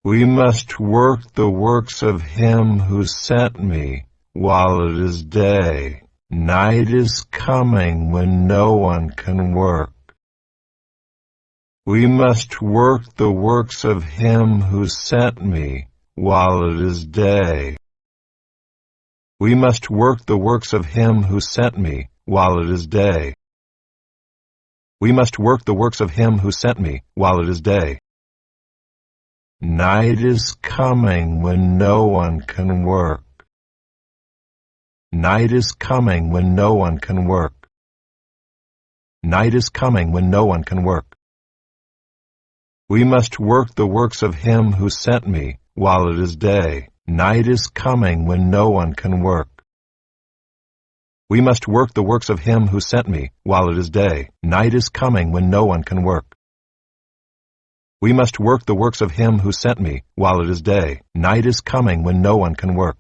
We must work the works of him who sent me while it is day. Night is coming when no one can work. We must work the works of him who sent me while it is day. We must work the works of him who sent me while it is day. We must work the works of him who sent me while it is day. Night is coming when no one can work. Night is coming when no one can work. Night is coming when no one can work. We must work the works of him who sent me while it is day. Night is coming when no one can work. We must work the works of him who sent me while it is day. Night is coming when no one can work. We must work the works of him who sent me while it is day. Night is coming when no one can work.